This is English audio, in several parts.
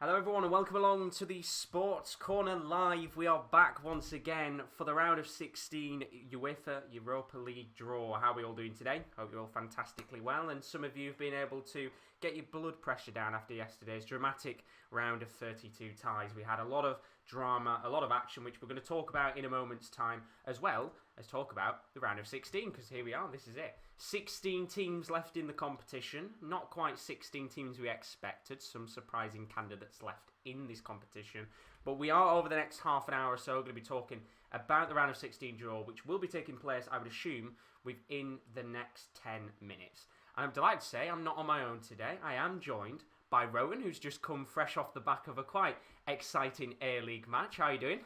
Hello everyone and welcome along to the Sports Corner Live. We are back once again for the round of 16 UEFA Europa League draw. How are we all doing today? Hope you're all fantastically well, and some of you have been able to get your blood pressure down after yesterday's dramatic round of 32 ties. We had a lot of drama, a lot of action, which we're going to talk about in a moment's time, as well as talk about the round of 16, because here we are, this is it. 16 teams left in the competition, not quite 16 teams we expected, some surprising candidates left in this competition, but we are over the next half an hour or so going to be talking about the round of 16 draw, which will be taking place, I would assume, within the next 10 minutes. And I'm delighted to say I'm not on my own today. I am joined by Rowan, who's just come fresh off the back of a quite exciting A-League match. How are you doing?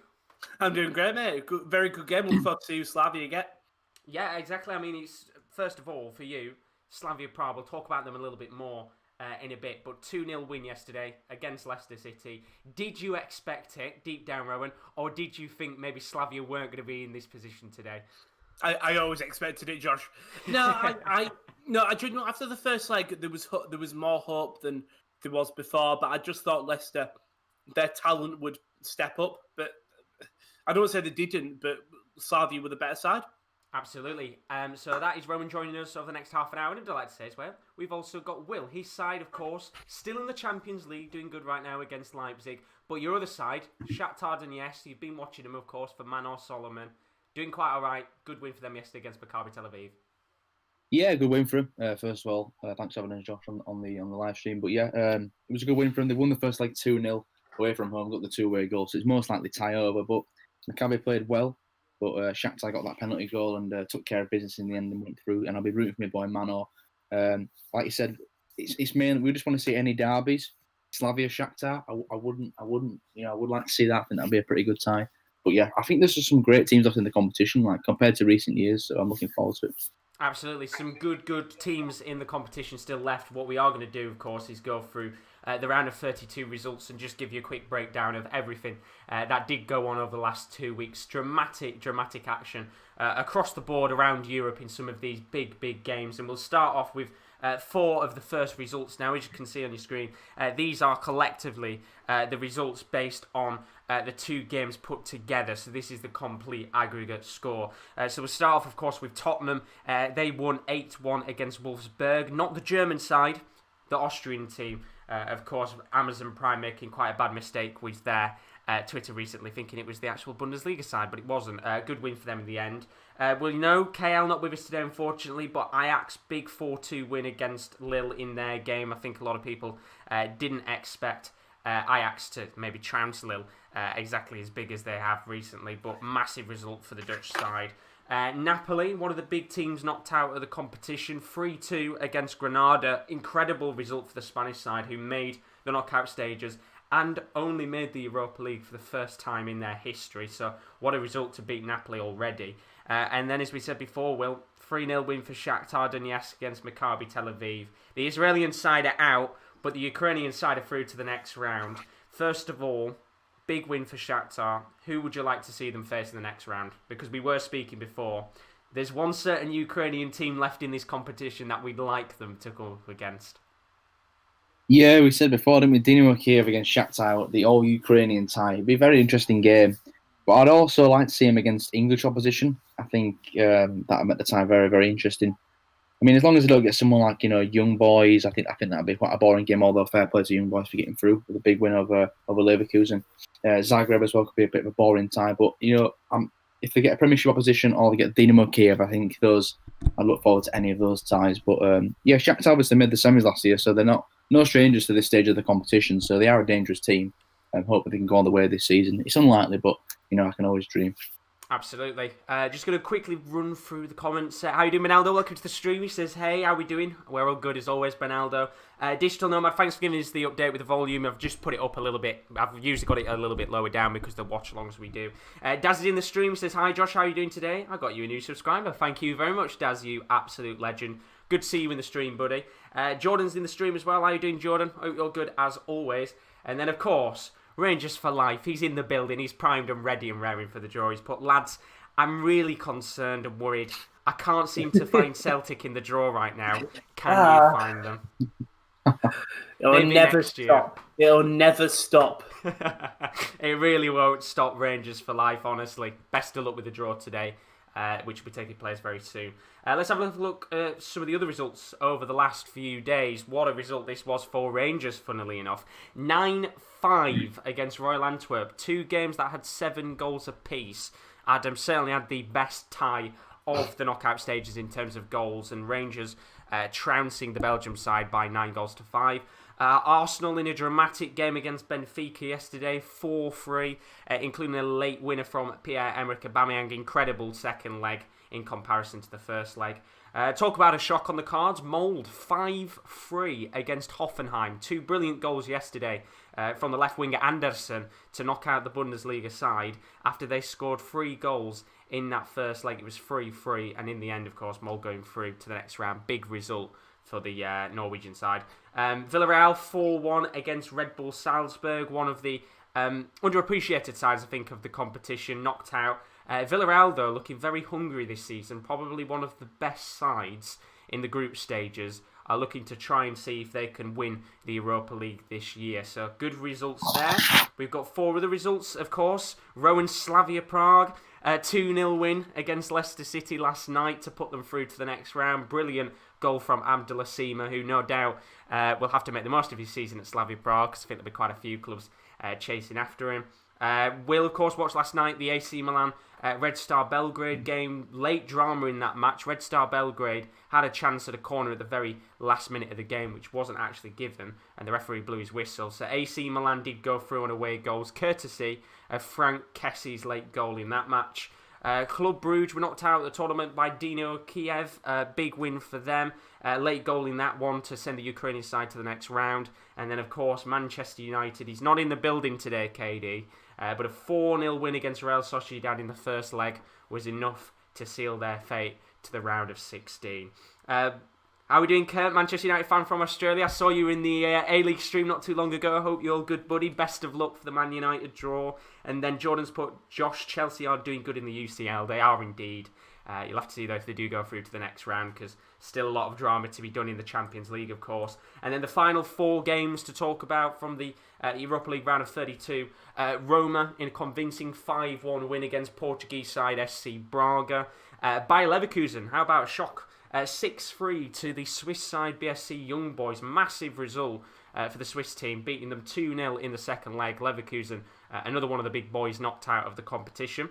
I'm doing great, mate. Very good game. Looking forward to see who Slavia get. Yeah, exactly. I mean, it's first of all, for you, Slavia Prague, we'll talk about them a little bit more in a bit, but 2-0 win yesterday against Leicester City. Did you expect it, deep down, Rowan, or did you think maybe Slavia weren't going to be in this position today? I always expected it, Josh. No, I genuinely, after the first leg, there was more hope than there was before, but I just thought Leicester, their talent would step up, but I don't say they didn't, but Slavia were the better side. Absolutely. So that is Rowan joining us over the next half an hour, and I'm delighted to say as well, we've also got Will. His side, of course, still in the Champions League, doing good right now against Leipzig. But your other side, Shakhtar Donetsk, you've been watching them, of course, for Manor Solomon. Doing quite all right. Good win for them yesterday against Maccabi Tel Aviv. Yeah, good win for him. First of all, thanks for having us, Josh, on the live stream. But yeah, it was a good win for him. They won the first leg 2-0 away from home, got the two-way goal, so it's most likely tie over. But Maccabi played well. But Shakhtar got that penalty goal and took care of business in the end and went through. And I'll be rooting for my boy Manor. Like you said, it's mainly we just want to see any derbies. Slavia Shakhtar, I wouldn't, I would like to see that. I think that'd be a pretty good tie. But yeah, I think there's just some great teams left in the competition, like compared to recent years. So I'm looking forward to it. Absolutely, some good teams in the competition still left. What we are going to do, of course, is go through the round of 32 results and just give you a quick breakdown of everything that did go on over the last 2 weeks. Dramatic action across the board around Europe in some of these big games. And we'll start off with 4 of the first results now, as you can see on your screen. These are collectively the results based on the 2 games put together. So this is the complete aggregate score. So we'll start off, of course, with Tottenham. They won 8-1 against Wolfsburg. Not the German side, the Austrian team. Of course, Amazon Prime making quite a bad mistake with their Twitter recently, thinking it was the actual Bundesliga side, but it wasn't. Good win for them in the end. Well, you know, KL not with us today, unfortunately, but Ajax, big 4-2 win against Lille in their game. I think a lot of people didn't expect Ajax to maybe trounce Lille exactly as big as they have recently, but massive result for the Dutch side. Napoli, one of the big teams knocked out of the competition, 3-2 against Granada. Incredible result for the Spanish side, who made the knockout stages and only made the Europa League for the first time in their history. So what a result to beat Napoli already. And then, as we said before, Will, 3-0 win for Shakhtar Donetsk against Maccabi Tel Aviv. The Israeli side are out, but the Ukrainian side are through to the next round. First of all, big win for Shakhtar. Who would you like to see them face in the next round? Because we were speaking before. There's one certain Ukrainian team left in this competition that we'd like them to go up against. Yeah, we said before, didn't we? Dynamo Kiev against Shakhtar, the all-Ukrainian tie. It'd be a very interesting game. But I'd also like to see him against English opposition. I think that would make the tie very, very interesting. I mean, as long as they don't get someone like, Young Boys, I think that'd be quite a boring game, although fair play to Young Boys for getting through with a big win over Leverkusen. Zagreb as well could be a bit of a boring tie. But, if they get a Premiership opposition or they get Dynamo Kiev, I think I look forward to any of those ties. But, Shakhtar obviously made the semis last year, so they're no strangers to this stage of the competition. So they are a dangerous team. And hopefully they can go on the way this season. It's unlikely, but, I can always dream. Absolutely. Just going to quickly run through the comments. How you doing, Benaldo? Welcome to the stream. He says, hey, how we doing? We're all good as always, Benaldo. Digital Nomad, thanks for giving us the update with the volume. I've just put it up a little bit. I've usually got it a little bit lower down because the watch-alongs we do. Daz is in the stream. Says, hi, Josh, how are you doing today? I got you a new subscriber. Thank you very much, Daz, you absolute legend. Good to see you in the stream, buddy. Jordan's in the stream as well. How are you doing, Jordan? Hope you're good as always. And then, of course, Rangers for life. He's in the building. He's primed and ready and raring for the draw. He's put, lads, I'm really concerned and worried. I can't seem to find Celtic in the draw right now. Can you find them? It'll Maybe never next year. stop. It'll never stop. It really won't stop Rangers for life, honestly. Best of luck with the draw today, which will be taking place very soon. Let's have a look at some of the other results over the last few days. What a result this was for Rangers, funnily enough. 9-5 against Royal Antwerp. 2 games that had 7 goals apiece. Adam certainly had the best tie of the knockout stages in terms of goals, and Rangers trouncing the Belgium side by 9-5. Arsenal in a dramatic game against Benfica yesterday, 4-3, including a late winner from Pierre-Emerick Aubameyang. Incredible second leg in comparison to the first leg. Talk about a shock on the cards. Molde 5-3 against Hoffenheim. 2 brilliant goals yesterday from the left winger Andersen to knock out the Bundesliga side after they scored 3 goals in that first leg. It was 3-3, and in the end, of course, Molde going through to the next round. Big result for the Norwegian side. Villarreal 4-1 against Red Bull Salzburg, one of the underappreciated sides, I think, of the competition, knocked out. Villarreal, though, looking very hungry this season, probably one of the best sides in the group stages, are looking to try and see if they can win the Europa League this year. So good results there. We've got 4 other results, of course. Rowan Slavia Prague, 2-0 win against Leicester City last night to put them through to the next round. Brilliant goal from Abdullah Sima, who no doubt will have to make the most of his season at Slavia Prague, because I think there'll be quite a few clubs chasing after him. Will, of course, watched last night the AC Milan Red Star Belgrade game. Late drama in that match. Red Star Belgrade had a chance at a corner at the very last minute of the game, which wasn't actually given, and the referee blew his whistle. So AC Milan did go through on away goals, courtesy of Frank Kessie's late goal in that match. Club Brugge were knocked out of the tournament by Dynamo Kiev. Big win for them. Late goal in that one to send the Ukrainian side to the next round. And then, of course, Manchester United. He's not in the building today, KD. But a 4-0 win against Real Sociedad in the first leg was enough to seal their fate to the round of 16. How are we doing, Kurt, Manchester United fan from Australia? I saw you in the A-League stream not too long ago. I hope you're all good, buddy. Best of luck for the Man United draw. And then Jordan's put, Josh, Chelsea are doing good in the UCL. They are indeed. You'll have to see, though, if they do go through to the next round, because still a lot of drama to be done in the Champions League, of course. And then the final 4 games to talk about from the Europa League round of 32. Roma in a convincing 5-1 win against Portuguese side SC Braga. Bayer Leverkusen, how about a shock? 6-3 to the Swiss side BSC Young Boys. Massive result for the Swiss team, beating them 2-0 in the second leg. Leverkusen, another one of the big boys, knocked out of the competition.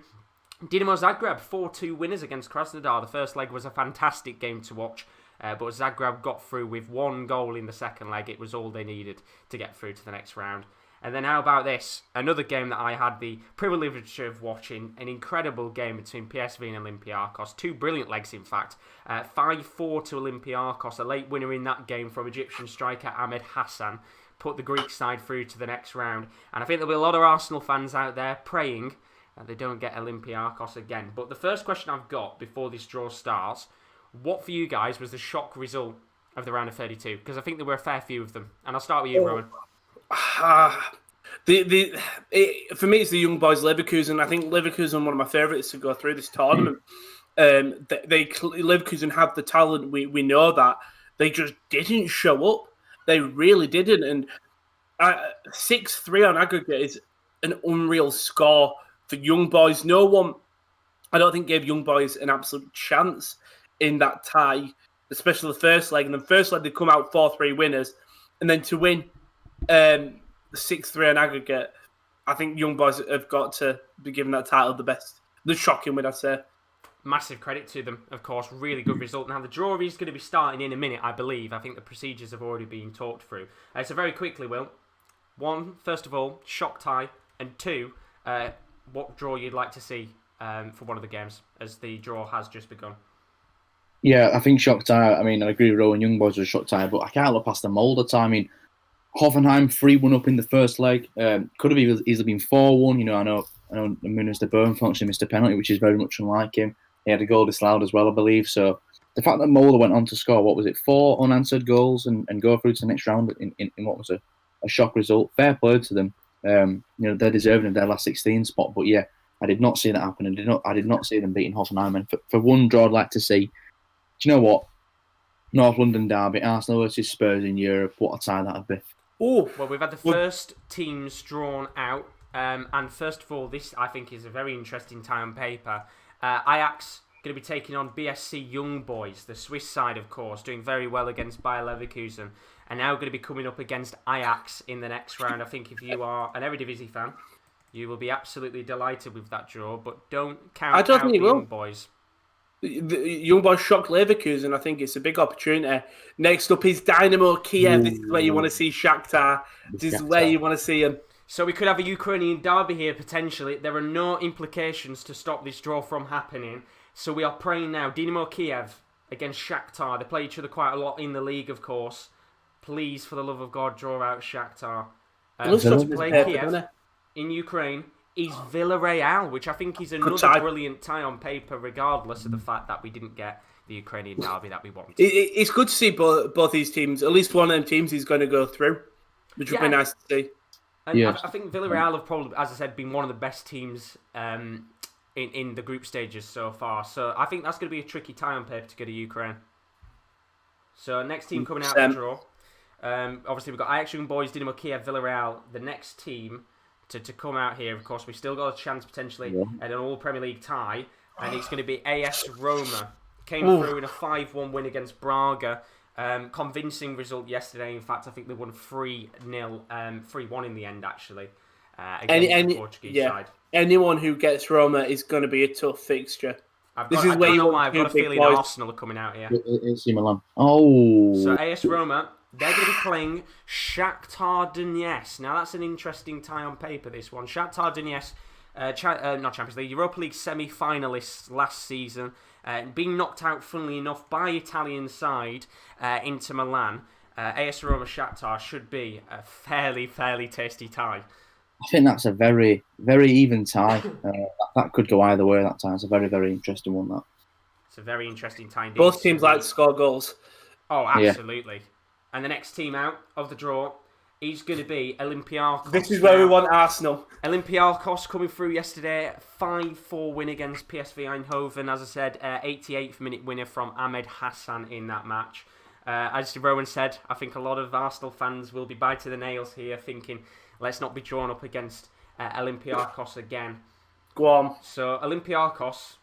Dynamo Zagreb, 4-2 winners against Krasnodar. The first leg was a fantastic game to watch, but Zagreb got through with 1 goal in the second leg. It was all they needed to get through to the next round. And then how about this? Another game that I had the privilege of watching. An incredible game between PSV and Olympiacos. 2 brilliant legs, in fact. 5-4 to Olympiacos. A late winner in that game from Egyptian striker Ahmed Hassan put the Greek side through to the next round. And I think there'll be a lot of Arsenal fans out there praying that they don't get Olympiacos again. But the first question I've got before this draw starts, what for you guys was the shock result of the round of 32? Because I think there were a fair few of them. And I'll start with you, Rowan. For me, it's the Young Boys Leverkusen. I think Leverkusen one of my favourites to go through this tournament. Leverkusen have the talent. We know that. They just didn't show up. They really didn't. And 6-3 on aggregate is an unreal score for Young Boys. No one, I don't think, gave Young Boys an absolute chance in that tie, especially the first leg. And the first leg, they come out 4-3 winners. And then to win 6-3 on aggregate, I think Young Boys have got to be given that title the shocking win, I'd say. Massive credit to them, of course. Really good result. Now, the draw is going to be starting in a minute, I believe. I think the procedures have already been talked through. So very quickly, Will. 1, first of all, shock tie. And 2, what draw you'd like to see for one of the games, as the draw has just begun. Yeah, I think shock tie. I mean, I agree with Rowan. Young Boys was a shock tie, but I can't look past the Molde tie. I mean, Hoffenheim 3-1 up in the first leg. Could have easily been 4-1. You know, I know Mr. Byrne functionally missed a penalty, which is very much unlike him. He had a goal disallowed as well, I believe. So the fact that Molde went on to score, 4 unanswered goals and go through to the next round in what was a shock result. Fair play to them. You know, they're deserving of their last 16 spot. But yeah, I did not see that happen. I did not see them beating Hoffenheim. And for one draw, I'd like to see. Do you know what? North London derby, Arsenal versus Spurs in Europe. What a tie that'd be. Oh, Well, we've had the first teams drawn out. And first of all, this I think is a very interesting tie on paper. Ajax going to be taking on BSC Young Boys, the Swiss side, of course, doing very well against Bayer Leverkusen, and now going to be coming up against Ajax in the next round. I think if you are an Eredivisie fan, you will be absolutely delighted with that draw, but don't count out the Young Boys. The Young Boys shocked Leverkusen. I think it's a big opportunity. Next up is Dynamo Kiev. This is where you want to see Shakhtar. This is where you want to see them. So we could have a Ukrainian derby here, potentially. There are no implications to stop this draw from happening. So we are praying now. Dynamo Kiev against Shakhtar. They play each other quite a lot in the league, of course. Please, for the love of God, draw out Shakhtar. So to play Kiev in Ukraine is Villarreal, which I think is another brilliant tie on paper, regardless of the fact that we didn't get the Ukrainian derby that we wanted. It's good to see both these teams. At least one of them teams is going to go through, which would be nice to see. And I think Villarreal have probably, as I said, been one of the best teams in the group stages so far. So I think that's going to be a tricky tie on paper to go to Ukraine. So next team coming out of the draw. Obviously, we've got Ajax Young Boys, Dynamo Kiev, Villarreal. The next team to come out here, of course, we've still got a chance potentially at an all-Premier League tie. And it's going to be AS Roma. Came through in a 5-1 win against Braga. Convincing result yesterday. In fact, I think they won 3-0, 3-1 in the end, actually, against the Portuguese side. Anyone who gets Roma is going to be a tough fixture. I've got a feeling Arsenal are coming out here. AC Milan. Oh. So AS Roma, they're going to be playing Shakhtar Donetsk. Now, that's an interesting tie on paper, this one. Shakhtar Donetsk, not Champions League, Europa League semi-finalists last season. Being knocked out, funnily enough, by Italian side Inter Milan. AS Roma Shakhtar should be a fairly tasty tie. I think that's a very, very even tie. That could go either way, that tie. It's a very, very interesting one, that. It's a very interesting tie indeed. Both teams like to score goals. Oh, absolutely. Yeah. And the next team out of the draw is going to be Olympiacos. This is where we want Arsenal. Olympiacos coming through yesterday, 5-4 win against PSV Eindhoven. As I said, 88th minute winner from Ahmed Hassan in that match. As Rowan said, I think a lot of Arsenal fans will be biting the nails here, thinking, let's not be drawn up against Olympiacos again. Go on. So Olympiacos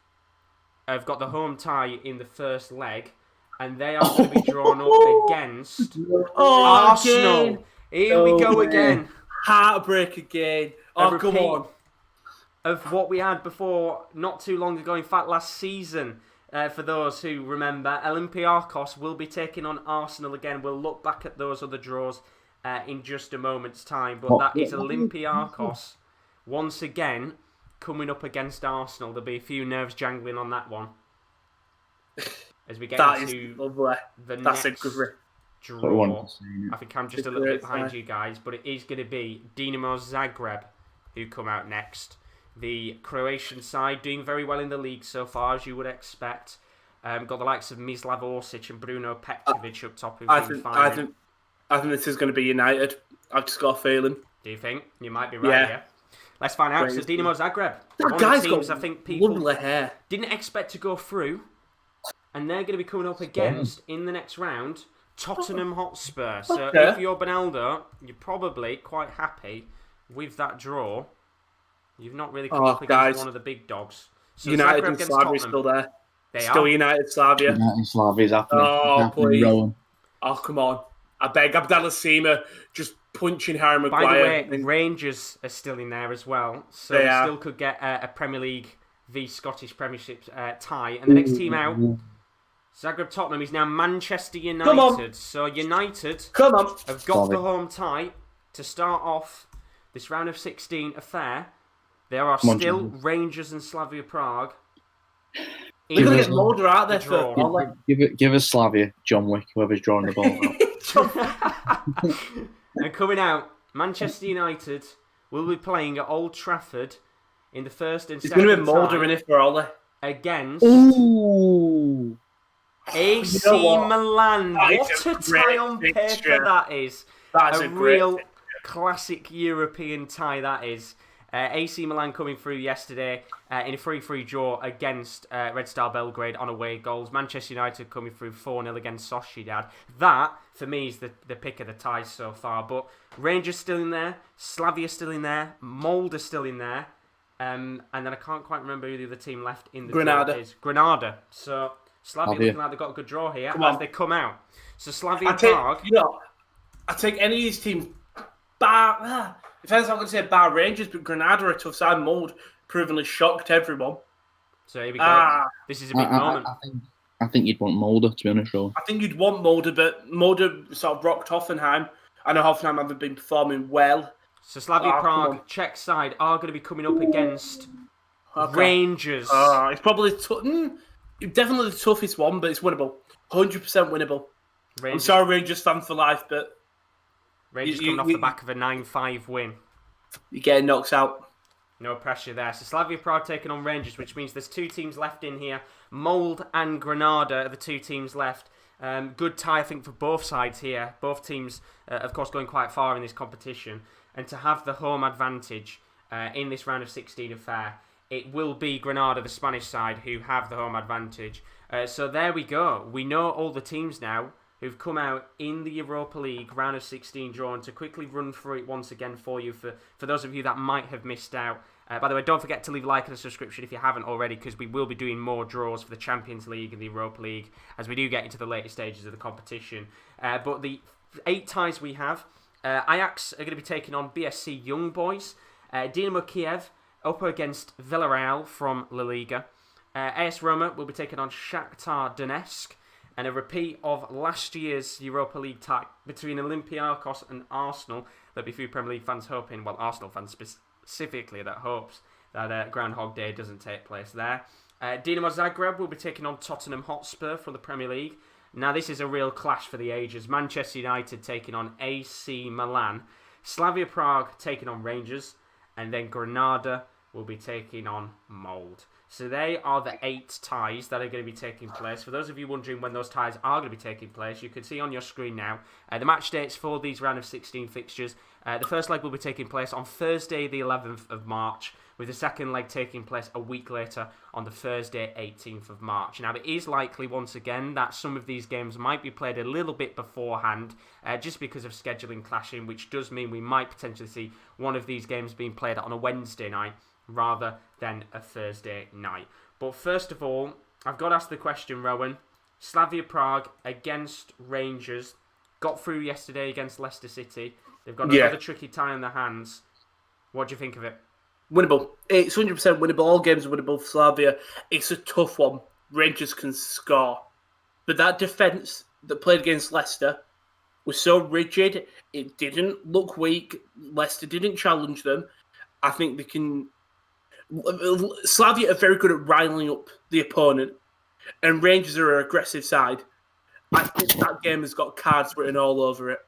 have got the home tie in the first leg, and they are going to be drawn up against Arsenal. Again. Here we go again. Heartbreak again. Oh, come on. Of what we had before, not too long ago, in fact, last season, for those who remember, Olympiacos will be taking on Arsenal again. We'll look back at those other draws in just a moment's time. But that is Olympiacos, once again, coming up against Arsenal. There'll be a few nerves jangling on that one. As we get into the next draw. I think I'm just a little bit behind you guys, but it is going to be Dinamo Zagreb who come out next. The Croatian side doing very well in the league so far, as you would expect. Got the likes of Mislav Orsic and Bruno Petkovic up top. I think this is going to be United. I've just got a feeling. Do you think? You might be right, yeah. Let's find out. So Dinamo Zagreb. That guy's got I think people lovely hair. Didn't expect to go through, and they're going to be coming up against, in the next round, Tottenham Hotspur. So if you're Benaldo, you're probably quite happy with that draw. You've not really come up against one of the big dogs. So United Zagreb and Slavia still there. They still are. United Slavia. United Slavia's happening. Oh, please. Oh, come on. I beg. Abdallah Sima just punching Harry Maguire. By the way, Rangers are still in there as well. So we still could get a Premier League v Scottish Premiership tie. And the next team out, Zagreb Tottenham, is now Manchester United. Come on. So United have got the home tie to start off this round of 16 affair. There are still Rangers and Slavia Prague. We're going to get Mulder out there for Give us Slavia, John Wick, whoever's drawing the ball out. And coming out, Manchester United will be playing at Old Trafford in the first and second. It's going to be Mulder in it for Ollie. Against AC Milan. What a tie on paper that is. That's a real classic European tie that is. AC Milan coming through yesterday in a 3-3 draw against Red Star Belgrade on away goals. Manchester United coming through 4-0 against Sociedad. That, for me, is the pick of the ties so far. But Rangers still in there, Slavia still in there, Molde still in there. And then I can't quite remember who the other team left in the draw is. Granada. So Slavia looking like they've got a good draw here as they come out. So Slavia Prague. I take any of these teams bar. Depends, I'm going to say bar Rangers, but Granada are a tough side. Molde provenly shocked everyone. So here we go. This is a big moment. I think you'd want Molde, to be honest, Rowan. I think you'd want Molde, but Molde sort of rocked Hoffenheim. I know Hoffenheim haven't been performing well. So Slavia Prague, Czech side, are going to be coming up against Rangers. It's probably definitely the toughest one, but it's winnable. 100% winnable. I'm sorry, Rangers fan for life, but Rangers coming off the back of a 9-5 win. You're getting knocked out. No pressure there. So Slavia Prague taking on Rangers, which means there's 2 teams left in here. Molde and Granada are the 2 teams left. Good tie, I think, for both sides here. Both teams, of course, going quite far in this competition. And to have the home advantage in this round of 16 affair, it will be Granada, the Spanish side, who have the home advantage. So there we go. We know all the teams now who've come out in the Europa League round of 16 draw. And to quickly run through it once again for you, for those of you that might have missed out. By the way, don't forget to leave a like and a subscription if you haven't already, because we will be doing more draws for the Champions League and the Europa League as we do get into the later stages of the competition. But the 8 ties we have, Ajax are going to be taking on BSC Young Boys. Dynamo Kiev up against Villarreal from La Liga. AS Roma will be taking on Shakhtar Donetsk. And a repeat of last year's Europa League tie between Olympiacos and Arsenal. There'll be a few Premier League fans hoping, well, Arsenal fans specifically, that hopes that Groundhog Day doesn't take place there. Dinamo Zagreb will be taking on Tottenham Hotspur from the Premier League. Now, this is a real clash for the ages. Manchester United taking on AC Milan. Slavia Prague taking on Rangers. And then Granada will be taking on Molde. So they are the 8 ties that are going to be taking place. For those of you wondering when those ties are going to be taking place, you can see on your screen now the match dates for these round of 16 fixtures. The first leg will be taking place on Thursday, the 11th of March, with the second leg taking place a week later on the Thursday, 18th of March. Now, it is likely, once again, that some of these games might be played a little bit beforehand, just because of scheduling clashing, which does mean we might potentially see one of these games being played on a Wednesday night rather than a Thursday night. But first of all, I've got to ask the question, Rowan. Slavia Prague against Rangers. Got through yesterday against Leicester City. They've got another tricky tie on their hands. What do you think of it? Winnable. It's 100% winnable. All games are winnable for Slavia. It's a tough one. Rangers can score. But that defence that played against Leicester was so rigid. It didn't look weak. Leicester didn't challenge them. I think they can... Slavia are very good at riling up the opponent, and Rangers are an aggressive side. I think that game has got cards written all over it.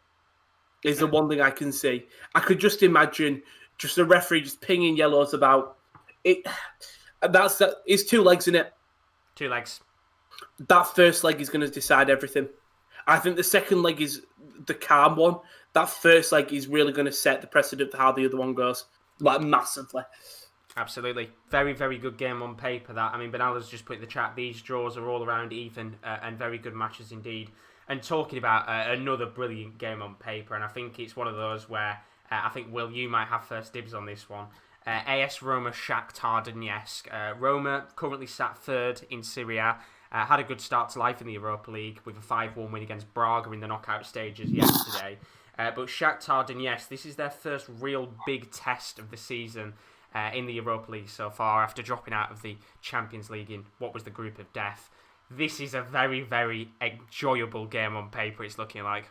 Is the one thing I can see. I could just imagine just the referee just pinging yellows about it. It's 2 legs in it. 2 legs. That first leg is going to decide everything. I think the second leg is the calm one. That first leg is really going to set the precedent for how the other one goes, like massively. Absolutely. Very, very good game on paper, that. I mean, Benala's just put in the chat, these draws are all around even and very good matches indeed. And talking about another brilliant game on paper, and I think it's one of those where I think, Will, you might have first dibs on this one. AS Roma Shakhtar Donetsk. Roma currently sat 3rd in Serie A. Had a good start to life in the Europa League with a 5-1 win against Braga in the knockout stages yesterday. But Shakhtar Donetsk, this is their first real big test of the season in the Europa League so far, after dropping out of the Champions League in what was the group of death. This is a very, very enjoyable game on paper, it's looking like.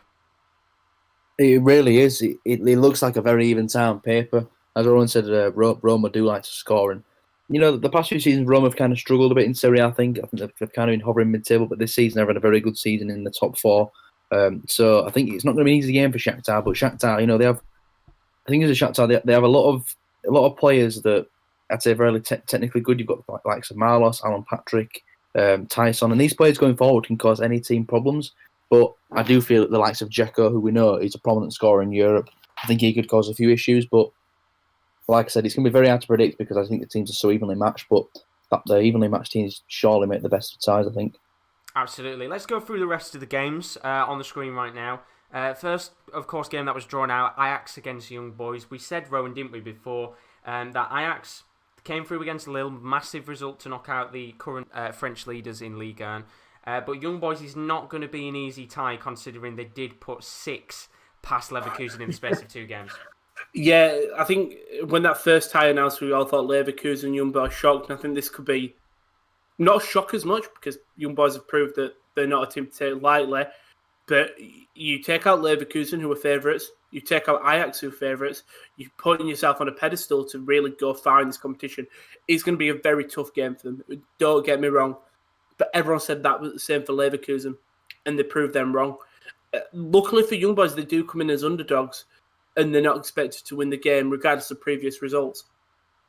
It really is. It looks like a very even tie on paper. As Rowan said, Roma do like to score. And, you know, the past few seasons, Roma have kind of struggled a bit in Serie A, I think. They've kind of been hovering mid-table, but this season they've had a very good season in the top 4. So I think it's not going to be an easy game for Shakhtar, but Shakhtar, you know, I think as a Shakhtar, they have a lot of players that I'd say are very technically good. You've got the likes of Marlos, Alan Patrick, Tyson, and these players going forward can cause any team problems. But I do feel that the likes of Dzeko, who we know is a prominent scorer in Europe, I think he could cause a few issues. But like I said, it's going to be very hard to predict because I think the teams are so evenly matched, but the evenly matched teams surely make the best sides, I think. Absolutely. Let's go through the rest of the games on the screen right now. First, of course, game that was drawn out, Ajax against Young Boys. We said, Rowan, didn't we, before, that Ajax came through against Lille, massive result to knock out the current French leaders in Ligue 1. But Young Boys is not going to be an easy tie, considering they did put 6 past Leverkusen in the space of 2 games. Yeah, I think when that first tie announced, we all thought Leverkusen and Young Boys shocked, and I think this could be not a shock as much because Young Boys have proved that they're not a team to take lightly. But you take out Leverkusen, who are favourites, you take out Ajax, who are favourites, you're putting yourself on a pedestal to really go far in this competition. It's going to be a very tough game for them. Don't get me wrong. But everyone said that was the same for Leverkusen, and they proved them wrong. Luckily for Young Boys, they do come in as underdogs, and they're not expected to win the game, regardless of previous results.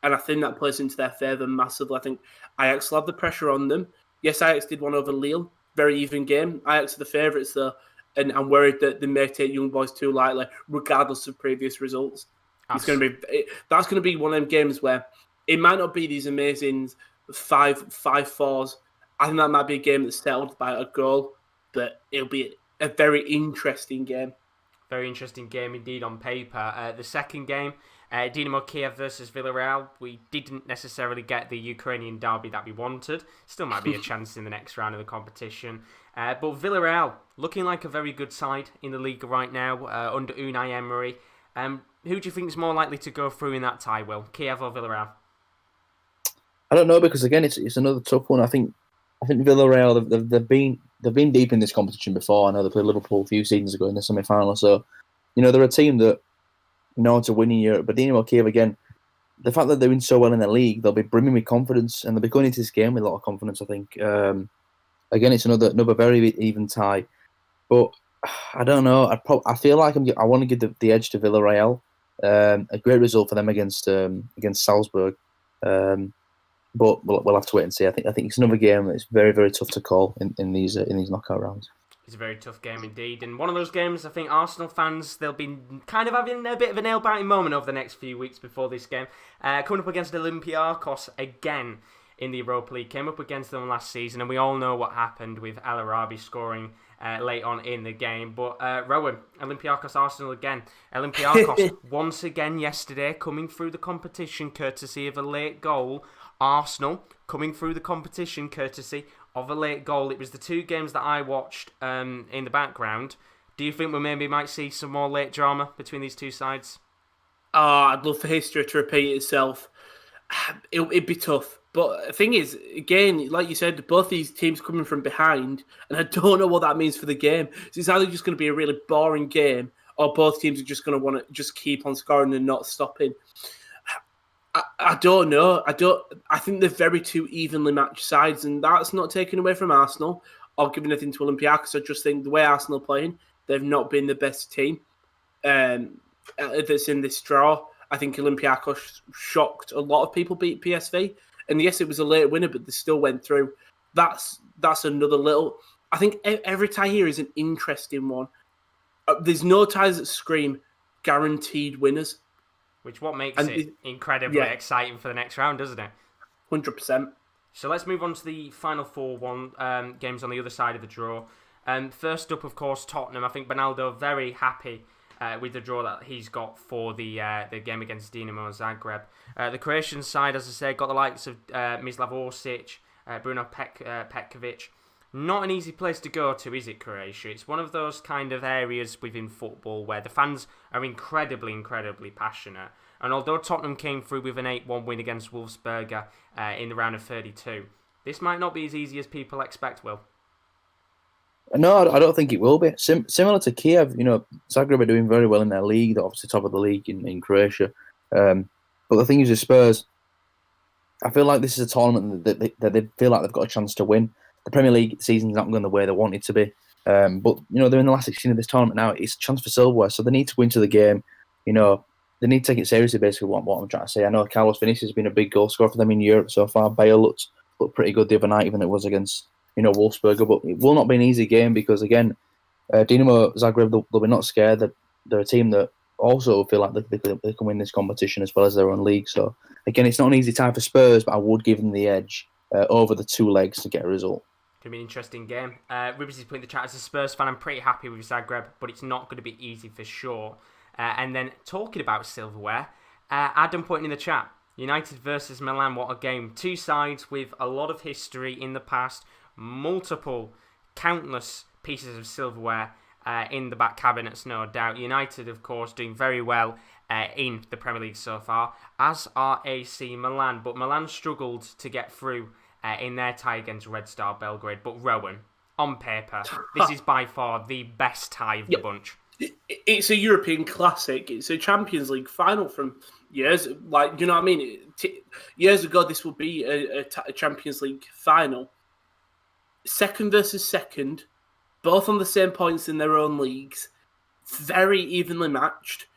And I think that plays into their favour massively. I think Ajax will have the pressure on them. Yes, Ajax did one over Lille. Very even game. Ajax are the favourites, though. And I'm worried that they may take Young Boys too lightly, regardless of previous results. That's going to be one of them games where it might not be these amazing 5-4s. I think that might be a game that's settled by a goal, but it'll be a very interesting game. Very interesting game indeed on paper. The second game, Dynamo Kiev versus Villarreal. We didn't necessarily get the Ukrainian derby that we wanted. Still might be a chance in the next round of the competition. But Villarreal, looking like a very good side in the league right now, under Unai Emery. Who do you think is more likely to go through in that tie, Will? Kiev or Villarreal? I don't know, because again, it's another tough one. I think Villarreal, they've been deep in this competition before. I know they played Liverpool a few seasons ago in the semi-final. So, they're a team that know how to win in Europe. But Dynamo Kiev, again, the fact that they're doing so well in the league, they'll be brimming with confidence, and they'll be going into this game with a lot of confidence, I think. Again, it's another very even tie. But I don't know. I feel like I want to give the edge to Villarreal. A great result for them against Salzburg. But we'll have to wait and see. I think it's another game that's very, very tough to call in these knockout rounds. It's a very tough game indeed, and one of those games I think Arsenal fans, they'll be kind of having a bit of a nail-biting moment over the next few weeks before this game. Coming up against Olympiacos again in the Europa League. Came up against them last season, and we all know what happened with El Arabi scoring late on in the game. But Rowan, Olympiacos Arsenal again. Olympiacos once again yesterday coming through the competition courtesy of a late goal. Arsenal coming through the competition courtesy of a late goal. It was the 2 games that I watched in the background. Do you think we maybe might see some more late drama between these two sides? I'd love for history to repeat itself. It'd be tough. But the thing is, again, like you said, both these teams coming from behind, and I don't know what that means for the game. So it's either just going to be a really boring game, or both teams are just going to want to just keep on scoring and not stopping. I don't know. I think they're very two evenly matched sides, and that's not taken away from Arsenal or giving anything to Olympiacos. I just think the way Arsenal are playing, they've not been the best team that's in this draw. I think Olympiacos shocked a lot of people, beat PSV, and yes, it was a late winner, but they still went through. That's another little. I think every tie here is an interesting one. There's no ties that scream guaranteed winners. Which what makes it incredibly exciting for the next round, doesn't it? 100%. So let's move on to the final 4-1 games on the other side of the draw. First up, of course, Tottenham. I think Bernardo very happy with the draw that he's got for the game against Dynamo Zagreb. The Croatian side, as I said, got the likes of Mislav Orsic, Bruno Petkovic. Not an easy place to go to, is it, Croatia? It's one of those kind of areas within football where the fans are incredibly, incredibly passionate. And although Tottenham came through with an 8-1 win against Wolfsberger in the round of 32, this might not be as easy as people expect, Will. No, I don't think it will be. Similar to Kiev, Zagreb are doing very well in their league. They're obviously top of the league in Croatia. But the thing is with Spurs, I feel like this is a tournament that they feel like they've got a chance to win. The Premier League season's not going the way they want it to be. But, they're in the last 16 of this tournament now. It's a chance for silverware, so they need to go into the game. They need to take it seriously, basically, what I'm trying to say. I know Carlos Vinicius has been a big goal scorer for them in Europe so far. Bale looked pretty good the other night, even though it was against, Wolfsberger. But it will not be an easy game because, again, Dynamo Zagreb, they'll be not scared. They're a team that also feel like they can win this competition as well as their own league. So again, it's not an easy time for Spurs, but I would give them the edge over the two legs to get a result. Going to be an interesting game. Ribbs is putting the chat, as a Spurs fan, I'm pretty happy with Zagreb, but it's not going to be easy for sure. And then talking about silverware, Adam putting in the chat, United versus Milan, what a game. Two sides with a lot of history in the past, countless pieces of silverware in the back cabinets, no doubt. United, of course, doing very well in the Premier League so far, as are AC Milan. But Milan struggled to get through in their tie against Red Star Belgrade. But Rowan, on paper, this is by far the best tie of the bunch. It's a European classic. It's a Champions League final from years. Like, you know what I mean? Years ago, this would be a Champions League final. Second versus second, both on the same points in their own leagues. Very evenly matched.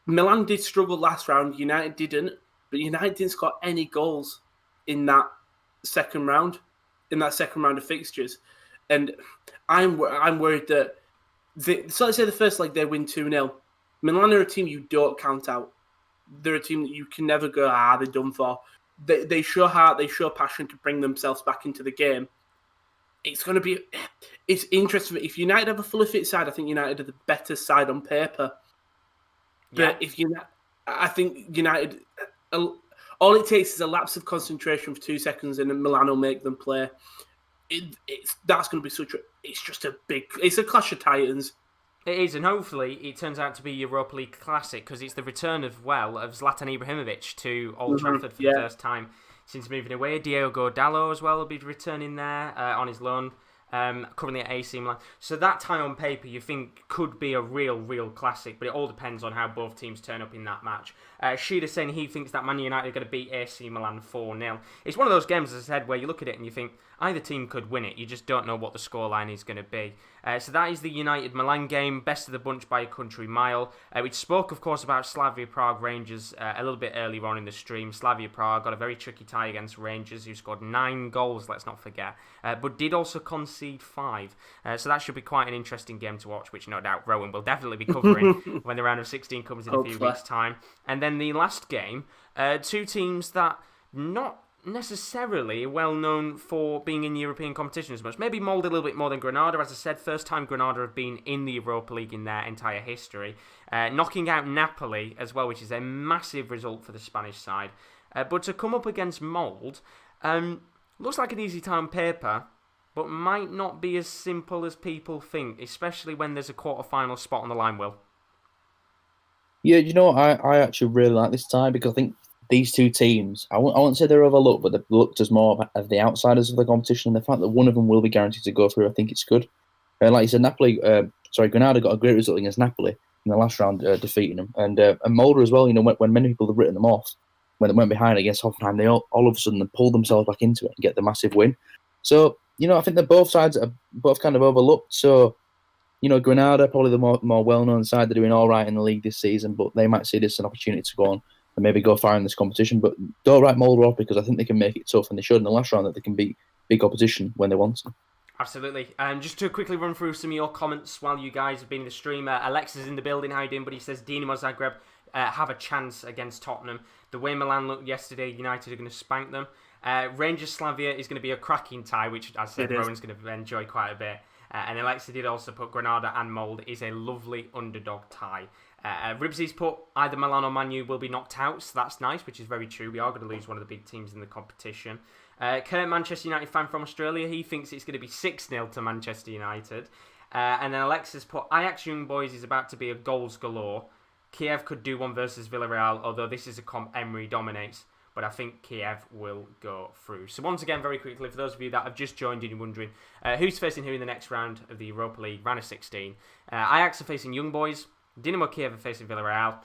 Milan did struggle last round. United didn't. But United didn't score any goals in that second round of fixtures. And I'm worried that so let's say the first leg they win 2-0. Milan are a team you don't count out. They're a team that you can never go, they're done for. They show heart, they show passion to bring themselves back into the game. It's interesting. If United have a fully fit side, I think United are the better side on paper. Yeah. But I think United, all it takes is a lapse of concentration for 2 seconds and Milan will make them play. That's going to be it's a clash of titans. It is, and hopefully it turns out to be Europa League classic, because it's the return of Zlatan Ibrahimovic to Old Trafford for the first time since moving away. Diogo Dalot as well will be returning there on his loan, currently at AC Milan. So that tie on paper you think could be a real classic, but it all depends on how both teams turn up in that match. Sheeda saying he thinks that Man United are going to beat AC Milan 4-0. It's one of those games, as I said, where you look at it and you think either team could win it. You just don't know what the scoreline is going to be. So that is the United-Milan game, best of the bunch by a country mile. We spoke, of course, about Slavia Prague Rangers a little bit earlier on in the stream. Slavia Prague got a very tricky tie against Rangers, who scored 9 goals, let's not forget, but did also concede 5. So that should be quite an interesting game to watch, which no doubt Rowan will definitely be covering when the round of 16 comes in a few weeks' time. And then the last game, two teams that not necessarily well known for being in European competition as much. Maybe Molde a little bit more than Granada. As I said, first time Granada have been in the Europa League in their entire history. Knocking out Napoli as well, which is a massive result for the Spanish side. But to come up against Molde, looks like an easy tie on paper, but might not be as simple as people think, especially when there's a quarter-final spot on the line, Will. Yeah, I actually really like this tie because I think these two teams, I won't say they're overlooked, but they're looked as more of the outsiders of the competition. And the fact that one of them will be guaranteed to go through, I think it's good. Like you said, Granada got a great result against Napoli in the last round, defeating them. And Molde as well, when many people have written them off, when they went behind against Hoffenheim, they all of a sudden pulled themselves back into it and get the massive win. So, I think that both sides are both kind of overlooked. So, Granada, probably the more well-known side, they're doing all right in the league this season, but they might see this as an opportunity to go on and maybe go far in this competition. But don't write Molde off because I think they can make it tough, and they showed in the last round that they can beat big opposition when they want to. Absolutely. Just to quickly run through some of your comments while you guys have been in the stream. Alexa's in the building. How you doing? But he says Dynamo Zagreb have a chance against Tottenham. The way Milan looked yesterday, United are going to spank them. Rangers Slavia is going to be a cracking tie, which, as I said, Rowan's going to enjoy quite a bit. And Alexa did also put Granada and Molde is a lovely underdog tie. Ribsy's put either Milan or Man U will be knocked out, so that's nice, which is very true. We are going to lose one of the big teams in the competition. Kurt, Manchester United fan from Australia, he thinks it's going to be 6-0 to Manchester United. And then Alexa's put Ajax Young Boys is about to be a goals galore. Kiev could do one versus Villarreal, although this is a comp Emery dominates. But I think Kiev will go through. So once again, very quickly, for those of you that have just joined and you're wondering who's facing who in the next round of the Europa League, round of 16. Ajax are facing Young Boys. Dynamo Kiev are facing Villarreal.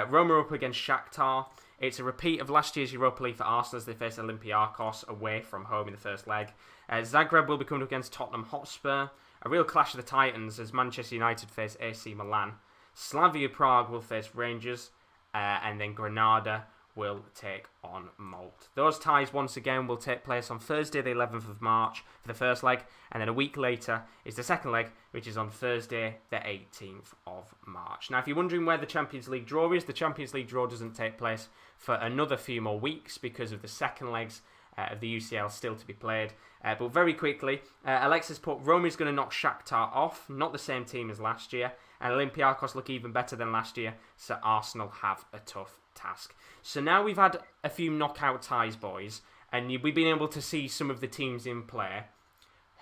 Roma up against Shakhtar. It's a repeat of last year's Europa League for Arsenal as they face Olympiacos away from home in the first leg. Zagreb will be coming up against Tottenham Hotspur. A real clash of the Titans as Manchester United face AC Milan. Slavia Prague will face Rangers. And then Granada will take on Malt. Those ties, once again, will take place on Thursday, the 11th of March for the first leg, and then a week later is the second leg, which is on Thursday, the 18th of March. Now, if you're wondering where the Champions League draw is, the Champions League draw doesn't take place for another few more weeks because of the second legs of the UCL still to be played. But very quickly, Alexis put Roma is going to knock Shakhtar off, not the same team as last year, and Olympiacos look even better than last year, so Arsenal have a tough task. So now we've had a few knockout ties, boys, and we've been able to see some of the teams in play.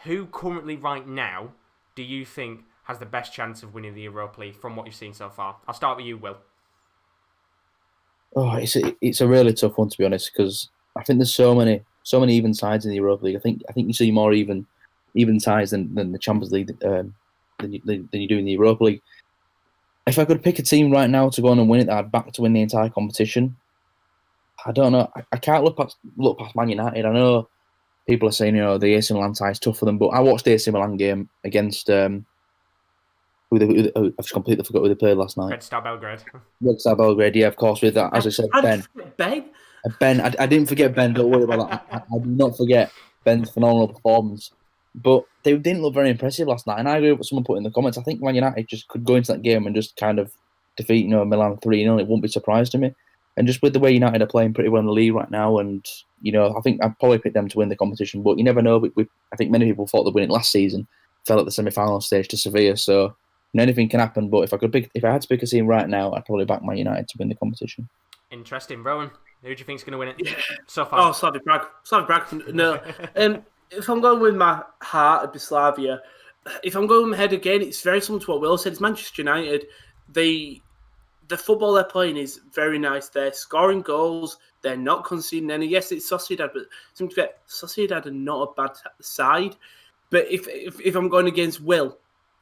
Who currently, right now, do you think has the best chance of winning the Europa League from what you've seen so far? I'll start with you, Will. Oh, it's a really tough one, to be honest, because I think there's so many even sides in the Europa League. I think you see more even ties than the Champions League than you do in the Europa League. If I could pick a team right now to go on and win it, that I'd back to win the entire competition. I don't know. I can't look past Man United. I know people are saying, the AC Milan tie is tough for them, but I watched the AC Milan game against I've just completely forgot who they played last night. Red Star Belgrade. Red Star Belgrade, yeah, of course. With that, as I said, Ben. I didn't forget Ben. Don't worry about that. I did not forget Ben's phenomenal performance. But they didn't look very impressive last night. And I agree with what someone put in the comments. I think Man United just could go into that game and just kind of defeat, Milan 3-0. It won't be a surprise to me. And just with the way United are playing pretty well in the league right now, and I think I'd probably pick them to win the competition. But you never know. I think many people thought they'd win it last season. Fell at the semi-final stage to Sevilla. So anything can happen. But if I had to pick a team right now, I'd probably back Man United to win the competition. Interesting, Rowan. Who do you think is going to win it so far? Oh, Slavia Prague. No. If I'm going with my heart, it'd be Slavia. If I'm going with my head again, it's very similar to what Will said. It's Manchester United. The football they're playing is very nice. They're scoring goals. They're not conceding any. Yes, it's Sociedad, but Sociedad are not a bad side. But if I'm going against Will,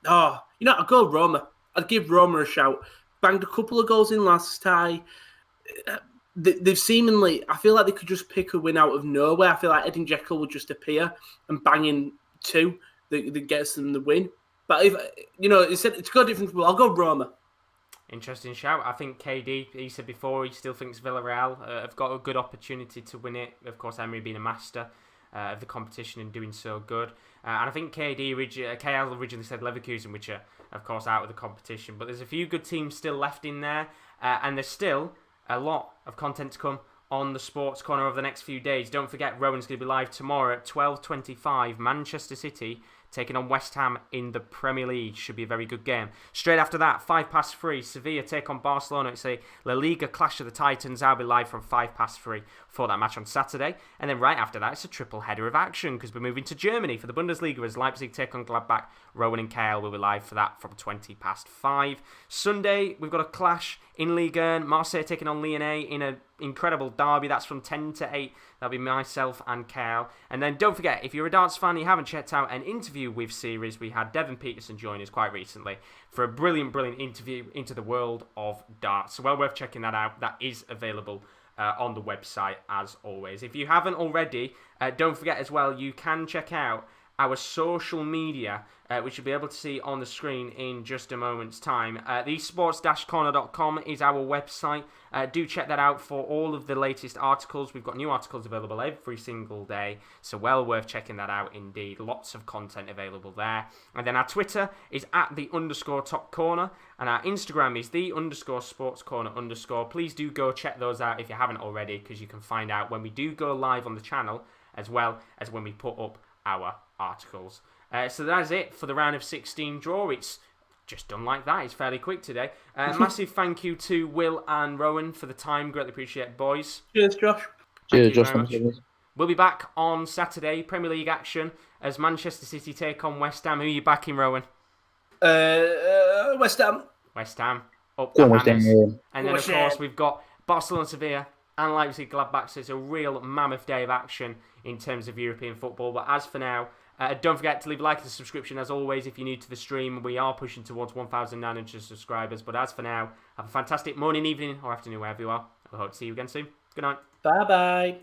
I'd go Roma. I'd give Roma a shout. Banged a couple of goals in last tie. They've seemingly, I feel like they could just pick a win out of nowhere. I feel like Edin Dzeko would just appear and bang in two that gets them the win. But if it's got different. I'll go Roma. Interesting shout. I think KD, he said before, he still thinks Villarreal have got a good opportunity to win it. Of course, Emery being a master of the competition and doing so good. And I think KL originally said Leverkusen, which are, of course, out of the competition. But there's a few good teams still left in there. And there's still a lot of content to come on the Sports Corner over the next few days. Don't forget, Rowan's going to be live tomorrow at 12:25. Manchester City taking on West Ham in the Premier League. Should be a very good game. Straight after that, 3:05, Sevilla take on Barcelona. It's a La Liga clash of the Titans. I'll be live from 3:05 for that match on Saturday. And then right after that, it's a triple header of action because we're moving to Germany for the Bundesliga as Leipzig take on Gladbach. Rowan and Kyle will be live for that from 5:20. Sunday, we've got a clash in Ligue 1. Marseille taking on Lyon in an incredible derby. That's from 10 to 8. That'll be myself and Kyle. And then don't forget, if you're a darts fan, you haven't checked out an interview with series, we had Devon Peterson join us quite recently for a brilliant interview into the world of darts. So well worth checking that out. That is available on the website as always. If you haven't already, don't forget as well, you can check out our social media, which you'll be able to see on the screen in just a moment's time. thesports-corner.com is our website. Do check that out for all of the latest articles. We've got new articles available every single day, so well worth checking that out indeed. Lots of content available there. And then our Twitter is @the_top corner, and our Instagram is _sportscorner_. Please do go check those out if you haven't already, because you can find out when we do go live on the channel, as well as when we put up our articles. So that's it for the round of 16 draw. It's just done like that. It's fairly quick today. Massive thank you to Will and Rowan for the time. Greatly appreciate it, boys. Cheers, Josh. Cheers, Josh. We'll be back on Saturday, Premier League action, as Manchester City take on West Ham. Who are you backing, Rowan? West Ham. West Ham. Up Go the on, hammers. West Ham. And then, of course, we've got Barcelona, Sevilla, and Leipzig, Gladbach. So it's a real mammoth day of action in terms of European football. But as for now, don't forget to leave a like and a subscription. As always, if you're new to the stream, we are pushing towards 1,900 subscribers. But as for now, have a fantastic morning, evening, or afternoon, wherever you are. I hope to see you again soon. Good night. Bye-bye.